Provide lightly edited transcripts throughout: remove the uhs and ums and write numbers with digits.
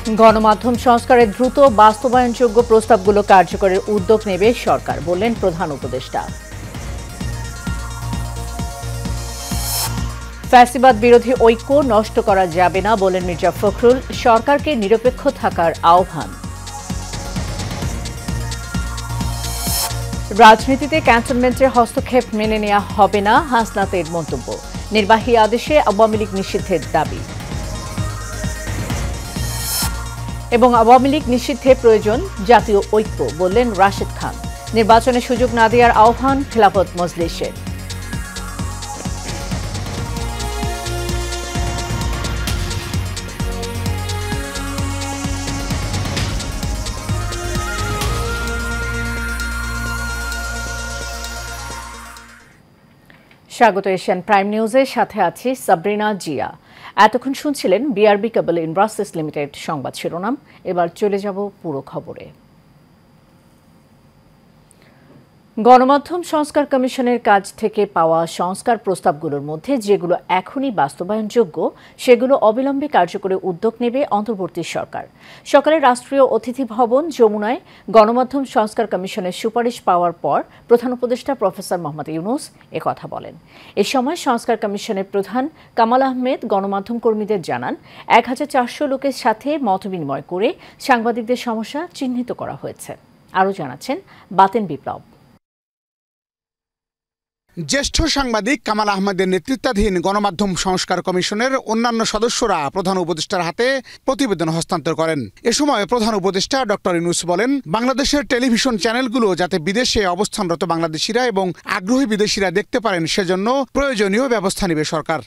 গণমাধ্যম সংস্কারের দ্রুত বাস্তবায়নযোগ্য প্রস্তাবগুলো কার্যকরের উদ্যোগ নেবে সরকার, বললেন প্রধান উপদেষ্টা। ফ্যাসিবাদ বিরোধী ঐক্য নষ্ট করা যাবে না, বললেন মির্জা ফখরুল। সরকারকে নিরপেক্ষ থাকার আহ্বান। রাজনীতিতে ক্যান্টনমেন্টের হস্তক্ষেপ মেনে নেওয়া হবে না, হাসনাতের মন্তব্য। নির্বাহী আদেশে আওয়ামী লীগ নিষিদ্ধের দাবি। এবং আওয়ামী লীগ নিষিদ্ধে প্রয়োজন জাতীয় ঐক্য, বললেন রাশেদ খান। নির্বাচনে সুযোগ না দেওয়ার আহ্বান খেলাফত মজলিসের। স্বাগত এশিয়ান প্রাইম নিউজের সাথে আছি সাবরিনা জিয়া। এতক্ষণ শুনছিলেন বিআরবি কেবল ইন্ডাস্ট্রিজ লিমিটেড সংবাদ শিরোনাম। এবার চলে যাব পুরো খবরে। গণমাধ্যম সংস্কার কমিশনের কাছ থেকে পাওয়া সংস্কার প্রস্তাবগুলোর মধ্যে যেগুলো এখনই বাস্তবায়নযোগ্য সেগুলো অবিলম্বে কার্যকরী উদ্যোগ নেবে অন্তর্বর্তী সরকার। সকালে রাষ্ট্রীয় অতিথি ভবন যমুনায় গণমাধ্যম সংস্কার কমিশনের সুপারিশ পাওয়ার পর প্রধান উপদেষ্টা প্রফেসর মোহাম্মদ ইউনূস একথা বলেন। এ সময় সংস্কার কমিশনের প্রধান কামাল আহমেদ গণমাধ্যম কর্মীদের জানান, ১,৪০০ লোকের সাথে মতবিনিময় করে সাংবাদিকদের সমস্যা চিহ্নিত করা হয়েছে। আরও জানাচ্ছেন বাতেন বিপ্লব। জ্যেষ্ঠ সাংবাদিক কামাল আহমেদের নেতৃত্বাধীন গণমাধ্যম সংস্কার কমিশনের অন্যান্য সদস্যরা প্রধান উপদেষ্টার হাতে প্রতিবেদন হস্তান্তর করেন। এ সময় প্রধান উপদেষ্টা ডক্টর ইউনূস বলেন, বাংলাদেশের টেলিভিশন চ্যানেলগুলো যাতে বিদেশে অবস্থানরত বাংলাদেশিরা এবং আগ্রহী বিদেশিরা দেখতে পারেন সেজন্য প্রয়োজনীয় ব্যবস্থা নেবে সরকার।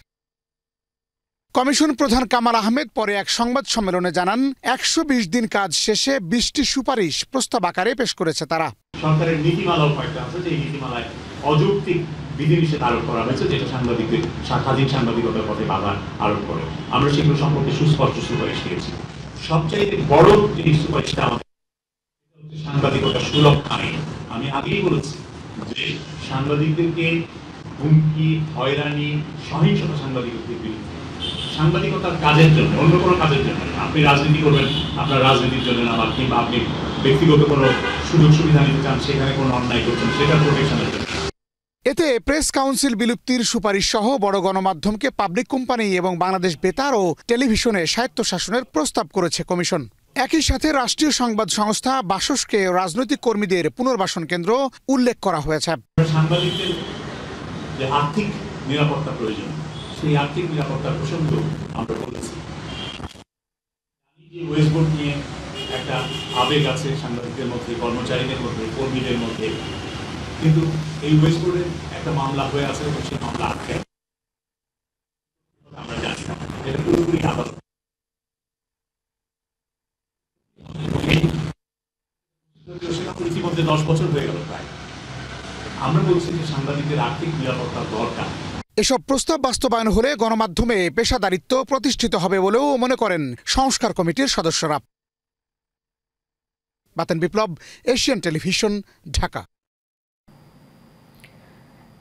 কমিশন প্রধান কামাল আহমেদ পরে এক সংবাদ সম্মেলনে জানান, ১২০ দিন কাজ শেষে ২০টি সুপারিশ প্রস্তাব আকারে পেশ করেছে তারা। সরকারের নীতিমালাও কয়েকটা আছে, যে নীতিমালায় অযৌক্তিক বিধিনিষেধ আরোপ করা হয়েছে, যেটা সাংবাদিকদের স্বাধীন সাংবাদিকতার পথে বাধা আরোপ করে। আমরা সেগুলো সম্পর্কে সুস্পষ্ট সুপারিশ দিয়েছি। সবচাইতে বড় যে সুপারিশটা আমাদের সাংবাদিকতা সুরক্ষা আইন। আমি আগেই বলেছি যে সাংবাদিকদেরকে হুমকি, হয়রানি, সহিংসতা সাংবাদিকদের বিরুদ্ধে, সাংবাদিকতার কাজের জন্য, অন্য কোনো কাজের জন্য, আপনি রাজনীতি করবেন আপনার রাজনীতির জন্য না, কিংবা আপনি ব্যক্তিগত কোনো সুযোগ সুবিধা নিতে চান, সেখানে কোনো অন্যায় করছেন, সেটার প্রোটেকশনের জন্য। এতে প্রেস কাউন্সিল বিলুপ্তির সুপারিশ সহ বড় গণমাধ্যমকে পাবলিক কোম্পানি এবং বাংলাদেশ বেতার ও টেলিভিশনে স্বায়ত্তশাসনের প্রস্তাব করেছে কমিশন। একই সাথে রাষ্ট্রীয় সংবাদ সংস্থা বাসসকে রাজনৈতিক কর্মীদের পুনর্বাসন কেন্দ্র উল্লেখ করা হয়েছে। সাংবাদিকদের যে আর্থিক নিরাপত্তা প্রয়োজন, সেই আর্থিক নিরাপত্তার প্রসঙ্গ আমরা বলেছি। ওয়েস্ট বোর্ড নিয়ে একটা আবেগ আছে সাংবাদিকদের মধ্যে, কর্মচারীদের মধ্যে, কর্মীদের মধ্যে, কিন্তু এই ওয়েস্ট বোর্ডের একটা মামলা হয়ে আছে এবং সেই মামলা আটকে আমরা জানি না, এটা পুরোপুরি আদালত। ইতিমধ্যে 10 বছর হয়ে গেল প্রায়। আমরা বলছি যে সাংবাদিকদের আর্থিক নিরাপত্তার দরকার। এসব প্রস্তাব বাস্তবায়ন হলে গণমাধ্যমে পেশাদারিত্ব প্রতিষ্ঠিত হবে বলেও মনে করেন সংস্কার কমিটির সদস্যরা। বাতেন বিপ্লব, এশিয়ান টেলিভিশন, ঢাকা।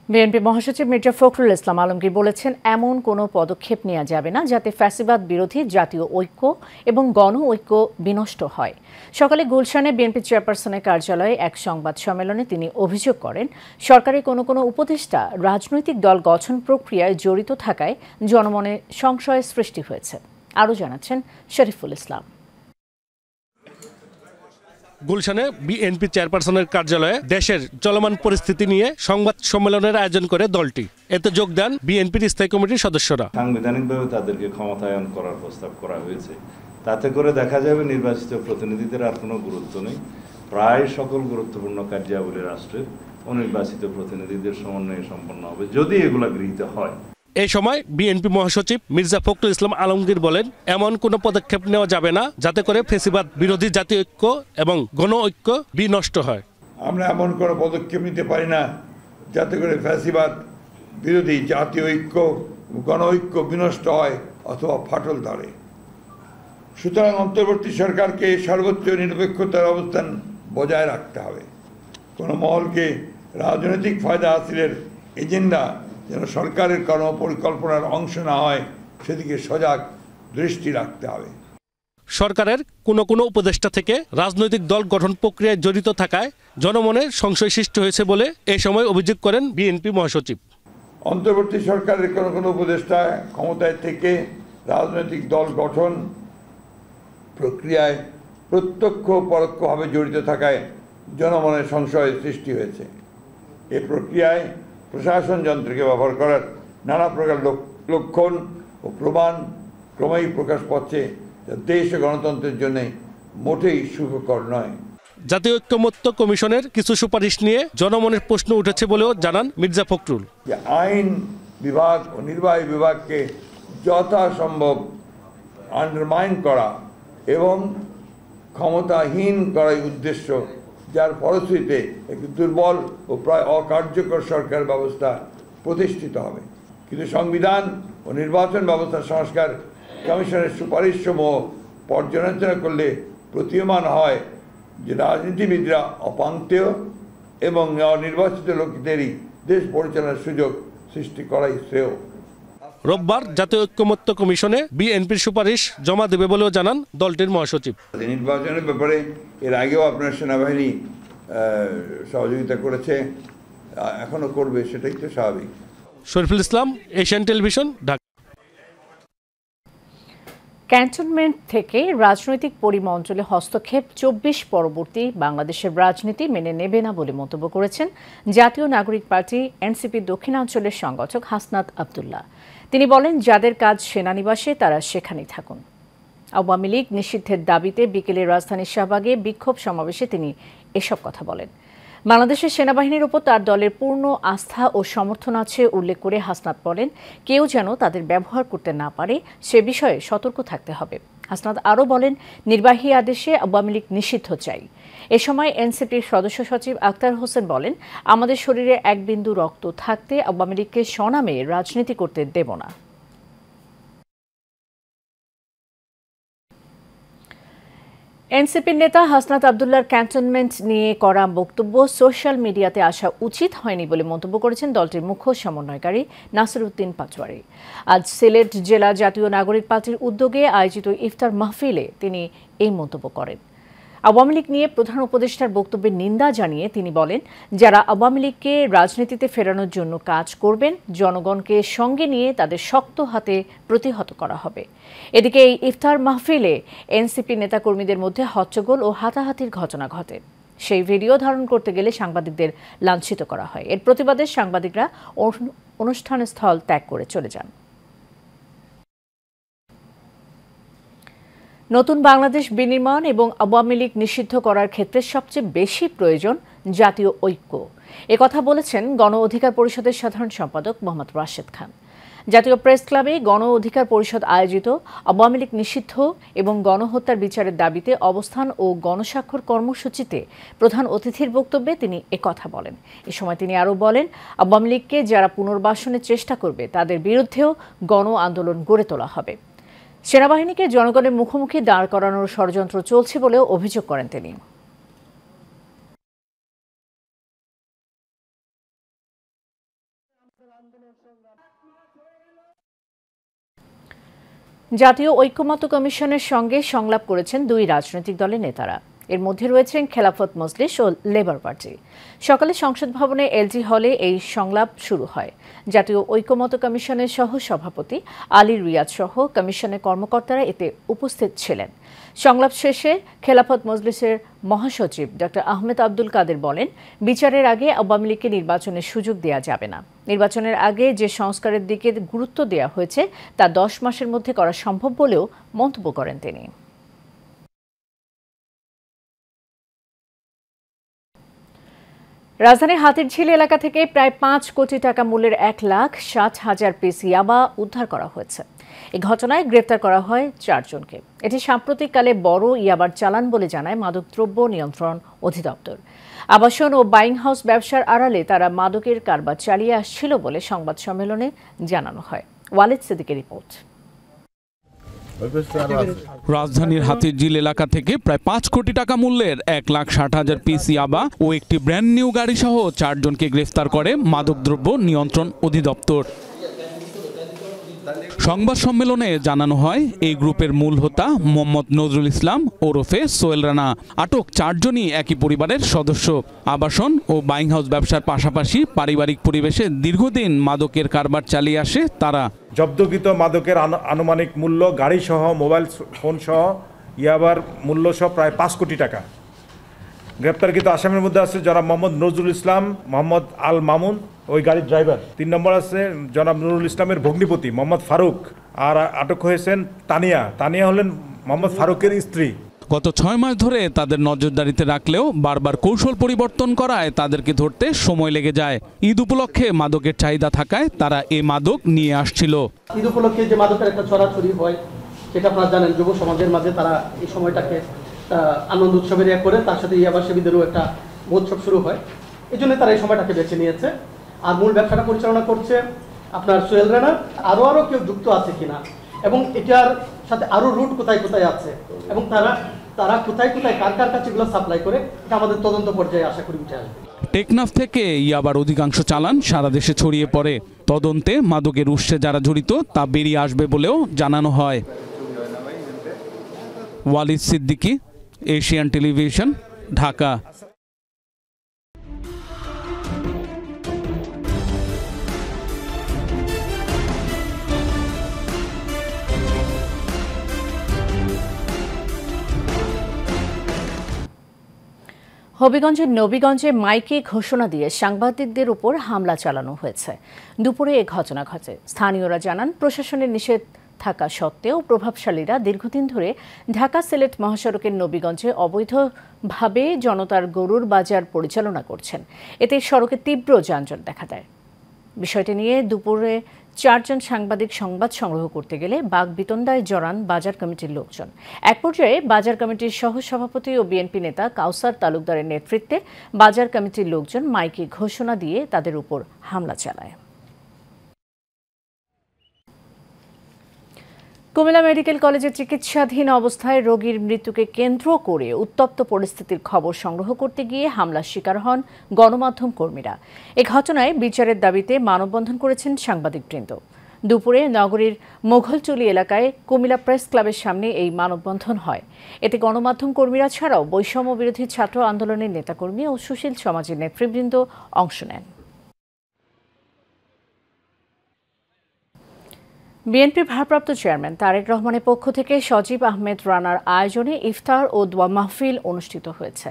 বিএনপি মহাসচিব মির্জা ফখরুল ইসলাম আলমগীর বলেছেন, এমন কোনো পদক্ষেপ নেওয়া যাবে না যাতে ফ্যাসিবাদ বিরোধী জাতীয় ঐক্য এবং গণ ঐক্য বিনষ্ট হয়। সকালে গুলশানে বিএনপি চেয়ারপারসনের কার্যালয়ে এক সংবাদ সম্মেলনে তিনি অভিযোগ করেন, সরকারের কোনো উপদেষ্টা রাজনৈতিক দল গঠন প্রক্রিয়ায় জড়িত থাকায় জনমনে সংশয়ের সৃষ্টি হয়েছে। আরও জানাচ্ছেন শরীফুল ইসলাম। গুলশানে বিএনপি চেয়ারপারসনের কার্যালয়ে দেশের চলমান পরিস্থিতি নিয়ে সংবাদ সম্মেলনের আয়োজন করে দলটি। এতে যোগ দেন বিএনপির স্থায়ী কমিটির সদস্যরা। সাংবিধানিকভাবে তাদেরকে ক্ষমতায়ন করার প্রস্তাব করা হয়েছে, তাতে করে দেখা যাবে নির্বাচিত প্রতিনিধিদের আর কোনো গুরুত্ব নেই। প্রায় সকল গুরুত্বপূর্ণ কার্যাবলী রাষ্ট্রের অনির্বাচিত প্রতিনিধিদের সমন্বয়ে সম্পন্ন হবে, যদি এগুলো গৃহীত হয়। এই সময় বিএনপি মহাসচিব মির্জা ফখরুল ইসলাম আলমগীর বলেন, এমন কোনো পদক্ষেপ নেওয়া যাবে না যাতে করে ফ্যাসিবাদ বিরোধী জাতীয় ঐক্য এবং গণ ঐক্য বিনষ্ট হয়। আমরা এমন কোনো পদক্ষেপ নিতে পারি না যাতে করে ফ্যাসিবাদ বিরোধী জাতীয় ঐক্য, গণ ঐক্য বিনষ্ট হয় অথবা ফাটল ধরে। সুতরাং অন্তর্বর্তী সরকারকে সর্বোচ্চ নিরপেক্ষতার অবস্থান বজায় রাখতে হবে। কোনো মহলকে রাজনৈতিক ফায়দা হাসিলের এজেন্ডা যেন সরকারের কর্মপরিকল্পনার অংশ না হয়, সেদিকে সজাগ দৃষ্টি রাখতে হবে। সরকারের কোনো উপদেষ্টা থেকে রাজনৈতিক দল গঠন প্রক্রিয়ায় জড়িত থাকায় জনমনে সংশয় সৃষ্টি হয়েছে বলে এ সময় অভিযোগ করেন বিএনপি মহাসচিব। অন্তর্বর্তী সরকারের কোনো উপদেষ্টা ক্ষমতায় থেকে রাজনৈতিক দল গঠন প্রক্রিয়ায় প্রত্যক্ষ পরোক্ষভাবে জড়িত থাকায় জনমনে সংশয় সৃষ্টি হয়েছে। এই প্রক্রিয়ায় প্রশাসন যন্ত্রকে ব্যবহার করার নানা প্রকার লক্ষণ ও প্রমাণ ক্রমেই প্রকাশ পাচ্ছে, যা দেশ ও গণতন্ত্রের জন্য মোটেই সুখকর নয়। জাতীয় ঐক্যমত্য কমিশনের কিছু সুপারিশ নিয়ে জনমনের প্রশ্ন উঠেছে বলেও জানান মির্জা ফখরুল। যে আইন বিভাগ ও নির্বাহী বিভাগকে যথাসম্ভব আন্ডারমাইন করা এবং ক্ষমতাহীন করাই উদ্দেশ্য, যার ফলশ্রুতিতে একটি দুর্বল ও প্রায় অকার্যকর সরকার ব্যবস্থা প্রতিষ্ঠিত হবে। কিন্তু সংবিধান ও নির্বাচন ব্যবস্থা সংস্কার কমিশনের সুপারিশসমূহ পর্যালোচনা করলে প্রতীয়মান হয় যে রাজনীতিবিদরা অপাঙ্ক্তেয় এবং নির্বাচিত লোকদেরই দেশ পরিচালনার সুযোগ সৃষ্টি করাই শ্রেয়। রোববার জাতীয় ঐক্যমত্য কমিশনে বিএনপির সুপারিশ জমা দেবে বলেও জানান দলটির মহাসচিব। নির্বাচনের ব্যাপারে এর আগেও আপনার সেনাবাহিনী সহযোগিতা করেছে, এখনো করবে, সেটাই তো স্বাভাবিক। Shariful Islam, Asian television, Dhaka. Cantonment থেকে রাজনৈতিক পরিমা অঞ্চলে হস্তক্ষেপ ২৪ পরবর্তী বাংলাদেশের রাজনীতি মেনে নেবে না বলে মন্তব্য করেছেন জাতীয় নাগরিক পার্টি এনসিপি দক্ষিণাঞ্চলের সংগঠক হাসনাত আব্দুল্লাহ। তিনি বলেন, যাদের কাজ সেনানিবাসে তারা সেখানেই থাকুন। আওয়ামী লীগ নিষিদ্ধের দাবিতে বিকেলে রাজধানীর শাহবাগে বিক্ষোভ সমাবেশে তিনি এসব কথা বলেন। বাংলাদেশের সেনাবাহিনীর উপর তার দলের পূর্ণ আস্থা ও সমর্থন আছে উল্লেখ করে হাসনাত বলেন, কেউ যেন তাদের ব্যবহার করতে না পারে সে বিষয়ে সতর্ক থাকতে হবে। হাসনাত আরও বলেন, নির্বাহী আদেশে আওয়ামী লীগ নিষিদ্ধ চাই। এ সময় এনসিপির সদস্য সচিব আক্তার হোসেন বলেন, আমাদের শরীরে এক বিন্দু রক্ত থাকতে আওয়ামী লীগকে স্বনামে রাজনীতি করতে দেব না। এনসিপির নেতা হাসনাত আব্দুল্লাহর ক্যান্টনমেন্ট নিয়ে করা বক্তব্য সোশ্যাল মিডিয়াতে আসা উচিত হয়নি বলে মন্তব্য করেছেন দলটির মুখ্য সমন্বয়কারী নাসিরউদ্দিন পাটোয়ারি। আজ সিলেট জেলা জাতীয় নাগরিক পার্টির উদ্যোগে আয়োজিত ইফতার মাহফিলে তিনি এই মন্তব্য করেন। আওয়ামী লীগ নিয়ে প্রধান উপদেষ্টার বক্তব্যের নিন্দা জানিয়ে তিনি বলেন, যারা আওয়ামী লীগকে রাজনীতিতে ফেরানোর জন্য কাজ করবেন, জনগণকে সঙ্গে নিয়ে তাদের শক্ত হাতে প্রতিহত করা হবে। এদিকে এই ইফতার মাহফিলে এনসিপি নেতাকর্মীদের মধ্যে হট্টগোল ও হাতাহাতির ঘটনা ঘটে। সেই ভিডিও ধারণ করতে গেলে সাংবাদিকদের লাঞ্ছিত করা হয়। এর প্রতিবাদে সাংবাদিকরা অনুষ্ঠান স্থল ত্যাগ করে চলে যান। নতুন বাংলাদেশ বিনির্মাণ এবং আওয়ামী লীগ নিষিদ্ধ করার ক্ষেত্রে সবচেয়ে বেশি প্রয়োজন জাতীয় ঐক্য। একথা বলেছেন গণ অধিকার পরিষদের সাধারণ সম্পাদক মোহাম্মদ রাশেদ খান। জাতীয় প্রেস ক্লাবে গণ অধিকার পরিষদ আয়োজিত আওয়ামী লীগ নিষিদ্ধ এবং গণহত্যার বিচারের দাবিতে অবস্থান ও গণস্বাক্ষর কর্মসূচিতে প্রধান অতিথির বক্তব্যে তিনি একথা বলেন। এ সময় তিনি আরও বলেন, আওয়ামী লীগকে যারা পুনর্বাসনের চেষ্টা করবে তাদের বিরুদ্ধেও গণ আন্দোলন গড়ে তোলা হবে। সেনাবাহিনীকে জনগণের মুখোমুখি দাঁড় করানোর ষড়যন্ত্র চলছে বলেও অভিযোগ করেন তিনি। জাতীয় ঐক্যমত্য কমিশনের সঙ্গে সংলাপ করেছেন দুই রাজনৈতিক দলের নেতারা। এর মধ্যে রয়েছেন খেলাফত মজলিস ও লেবার পার্টি। সকালে সংসদ ভবনে এলজি হলে এই সংলাপ শুরু হয়। জাতীয় ঐক্যমত্য কমিশনের সহ সভাপতি আলী রিয়াদ সহ কমিশনের কর্মকর্তারা এতে উপস্থিত ছিলেন। সংলাপ শেষে খেলাফত মজলিসের মহাসচিব ডক্টর আহমেদ আব্দুল কাদের বলেন, বিচারের আগে আওয়ামী লীগকে নির্বাচনের সুযোগ দেওয়া যাবে না। নির্বাচনের আগে যে সংস্কারের দিকে গুরুত্ব দেওয়া হয়েছে তা 10 মাসের মধ্যে করা সম্ভব বলেও মন্তব্য করেন তিনি। রাজধানীর হাতিরঝিল এলাকা থেকে প্রায় 5 কোটি টাকা মূল্যের 1,60,000 পিস ইয়াবা উদ্ধার করা হয়েছে। এই ঘটনায় গ্রেপ্তার করা হয় 4 জনকে। এটি সাম্প্রতিককালে বড় ইয়াবার চালান বলে জানায় মাদকদ্রব্য নিয়ন্ত্রণ অধিদপ্তর। আবাসন ও বাইং হাউস ব্যবসার আড়ালে তারা মাদকের কারবার চালিয়ে আসছিল বলে সংবাদ সম্মেলনে জানানো হয়। ওয়ালিদ সিদ্দিকের রিপোর্ট। রাজধানীর হাতিরঝিল এলাকা থেকে প্রায় 5 কোটি টাকা মূল্যের 1,60,000 পিস ইয়াবা ও একটি ব্র্যান্ড নিউ গাড়ি সহ 4 জনকে গ্রেফতার করে মাদকদ্রব্য নিয়ন্ত্রণ অধিদপ্তর। সংবাদ সম্মেলনে জানানো হয় এই গ্রুপের মূল হোতা মোহাম্মদ নজরুল ইসলাম ওরফে সোহেল রানা। আটক 4 জনই একই পরিবারের সদস্য। আবাসন ও বাইং হাউস ব্যবসার পাশাপাশি পারিবারিক পরিবেশে দীর্ঘদিন মাদকের কারবার চালিয়ে আসে তারা। জব্দকৃত মাদকের আনুমানিক মূল্য গাড়ি সহ মোবাইল ফোন সহ ইয়াবার মূল্য সহ প্রায় 5 কোটি টাকা। গ্রেপ্তারকৃত আসামির মধ্যে আছে জনাব মোহাম্মদ নজরুল ইসলাম, মোহাম্মদ আল মামুন ওই গাড়ির ড্রাইভার। 3 নম্বর আছে জনাব নুরুল ইসলামের ভগ্নিপতি মোহাম্মদ ফারুক। আর আটক হয়েছেন তানিয়া হলেন মোহাম্মদ ফারুকের স্ত্রী। গত 6 মাস ধরে তাদের নজরদারিতে রাখলেও বারবার কৌশল পরিবর্তন করায় তাদেরকে ধরতে সময় লেগে যায়। ঈদ উপলক্ষে মাদকের চাহিদা থাকায় তারা এই মাদক নিয়ে আসছিল। ঈদ উপলক্ষে যে মাদকের একটা ছড়াছড়ি হয় সেটা আপনারা জানেন, যুব সমাজের মাঝে তারা এই সময়টাকে আনন্দ উৎসবের করে, তার সাথে ইয়াবা সেবীদেরও একটা মহোৎসব শুরু হয়। এই জন্য তারা এই সময়টাকে বেছে নিয়েছে। আর মূল ব্যবসাটা পরিচালনা করছে আপনার সোহেল রানা। আরও কেউ যুক্ত আছে কিনা এবং এটার সাথে আরও রুট কোথায় কোথায় আছে এবং তারা কোথায় কোথায় কার কার কাছে এগুলো সাপ্লাই করে, এটা আমাদের তদন্ত পর্যায়ে আশা করি উঠে আসবে। টেকনাফ থেকে ইয়াবার অধিকাংশ চালান সারা দেশে ছড়িয়ে পড়ে। তদন্তে মাদকের উৎসে যারা জড়িত তা বেরিয়ে আসবে বলেও জানানো হয়। Walid Siddiqui, Asian television, Dhaka. হবিগঞ্জের নবীগঞ্জে মাইকে ঘোষণা দিয়ে সাংবাদিকদের উপর হামলা চালানো হয়েছে। দুপুরে এ ঘটনা ঘটে। স্থানীয়রা জানান, প্রশাসনের নিষেধ থাকা সত্ত্বেও প্রভাবশালীরা দীর্ঘদিন ধরে ঢাকা সিলেট মহাসড়কের নবীগঞ্জে অবৈধভাবে জনতার গরুর বাজার পরিচালনা করছেন। এতে সড়কে তীব্র যানজট দেখা দেয়। বিষয়টি নিয়ে দুপুরে 4 জন সাংবাদিক সংবাদ সংগ্রহ করতে গেলে বাকবিতণ্ডায় জড়ান বাজার কমিটির লোকজন। এক পর্যায়ে বাজার কমিটির সহসভাপতি ও বিএনপি নেতা কাউসার তালুকদারের নেতৃত্বে বাজার কমিটির লোকজন মাইকে ঘোষণা দিয়ে তাদের উপর হামলা চালায়। কুমিল্লা মেডিকেল কলেজে চিকিৎসাধীন অবস্থায় রোগীর মৃত্যুকে কেন্দ্র করে উত্তপ্ত পরিস্থিতির খবর সংগ্রহ করতে গিয়ে হামলার শিকার হন গণমাধ্যম কর্মীরা। এ ঘটনায় বিচারের দাবিতে মানববন্ধন করেছেন সাংবাদিকবৃন্দ। দুপুরে নগরীর মোঘলচুলি এলাকায় কুমিল্লা প্রেস ক্লাবের সামনে এই মানববন্ধন হয়। এতে গণমাধ্যম কর্মীরা ছাড়াও বৈষম্য বিরোধী ছাত্র আন্দোলনের নেতাকর্মী ও সুশীল সমাজের নেতৃবৃন্দ অংশ নেন। বিএনপির ভারপ্রাপ্ত চেয়ারম্যান তারেক রহমানের পক্ষ থেকে সজীব আহমেদ রানার আয়োজনে ইফতার ও দোয়া মাহফিল অনুষ্ঠিত হয়েছে।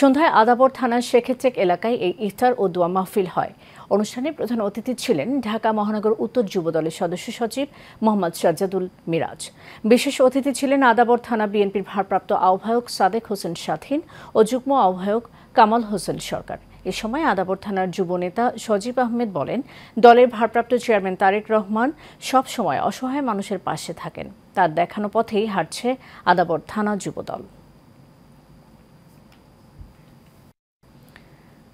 সন্ধ্যায় আদাবর থানার শেখেচেক এলাকায় এই ইফতার ও দোয়া মাহফিল হয়। অনুষ্ঠানে প্রধান অতিথি ছিলেন ঢাকা মহানগর উত্তর যুবদলের সদস্য সচিব মোহাম্মদ সাজ্জাদুল মিরাজ। বিশেষ অতিথি ছিলেন আদাবর থানা বিএনপির ভারপ্রাপ্ত আহ্বায়ক সাদেক হোসেন স্বাধীন ও যুগ্ম আহ্বায়ক কামাল হোসেন সরকার। এ সময় আদাবর থানার যুব নেতা সজীব আহমেদ বলেন, দলের ভারপ্রাপ্ত চেয়ারম্যান তারেক রহমান সব সময় অসহায় মানুষের পাশে থাকেন। তার দেখানো পথেই হাঁটছে আদাবর থানা যুবদল।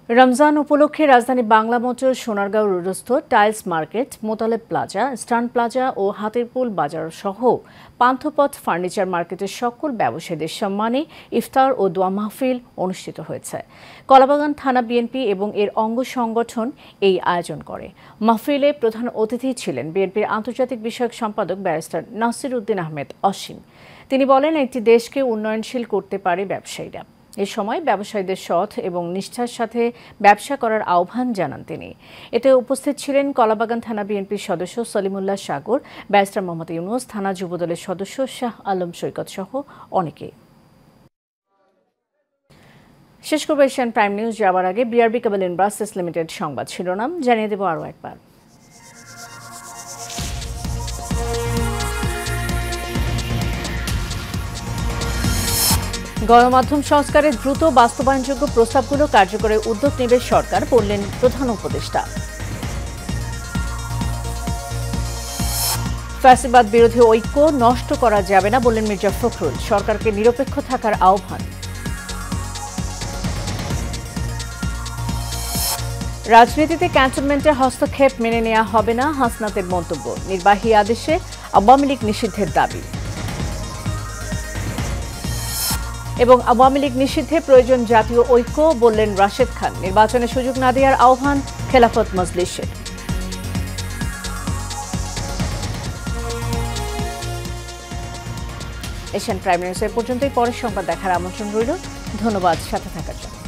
রমজান উপলক্ষে রাজধানী বাংলা মোটর সোনারগাঁও রোডস্থ টাইলস মার্কেট, মোতালেব প্লাজা, স্টান প্লাজা ও হাতিরপুল বাজার সহ পান্থপথ ফার্নিচার মার্কেটের সকল ব্যবসায়ীদের সম্মানে ইফতার ও দোয়া মাহফিল অনুষ্ঠিত হয়েছে। কলাবাগান থানা বিএনপি এবং এর অঙ্গ সংগঠন এই আয়োজন করে। মাহফিলে প্রধান অতিথি ছিলেন বিএনপির আন্তর্জাতিক বিষয়ক সম্পাদক ব্যারিস্টার নাসির উদ্দিন আহমেদ অসীম। তিনি বলেন, একটি দেশকে উন্নয়নশীল করতে পারে ব্যবসায়ীরা। এ সময় ব্যবসায়ীদের সৎ এবং নিষ্ঠার সাথে ব্যবসা করার আহ্বান জানান তিনি। এতে উপস্থিত ছিলেন কলাবাগান থানা বিএনপির সদস্য সলিমুল্লাহ সাগর, ব্যারিস্টার মোহাম্মদ ইউনুস, থানা যুবদলের সদস্য শাহ আলম সৈকত সহ অনেকে। শেষ করব এশিয়ান প্রাইম নিউজ যাওয়ার আগে বিআরবি কেবল ইন্ডাস্ট্রিজ লিমিটেড সংবাদ শিরোনাম জানিয়ে দেব আরও একবার। গণমাধ্যম সংস্কারের দ্রুত বাস্তবায়নযোগ্য প্রস্তাবগুলো কার্যকরের উদ্যোগ নেবে সরকার, বললেন প্রধান উপদেষ্টা। ফ্যাসিবাদ বিরোধী ঐক্য নষ্ট করা যাবে না, বললেন মির্জা ফখরুল। সরকারকে নিরপেক্ষ থাকার আহ্বান। রাজনীতিতে ক্যান্টনমেন্টের হস্তক্ষেপ মেনে নেওয়া হবে না, হাসনাতের মন্তব্য। নির্বাহী আদেশে আওয়ামী লীগ নিষিদ্ধের দাবি। এবং আওয়ামী লীগ নিষিদ্ধে প্রয়োজন জাতীয় ঐক্য, বললেন রাশেদ খান। নির্বাচনে সুযোগ না দেওয়ার আহ্বান খেলাফত মজলিসের। এশিয়ান প্রাইম নিউজের পর্যন্তই, পরের সংবাদ দেখার আমন্ত্রণ রইল। ধন্যবাদ সাথে থাকার জন্য।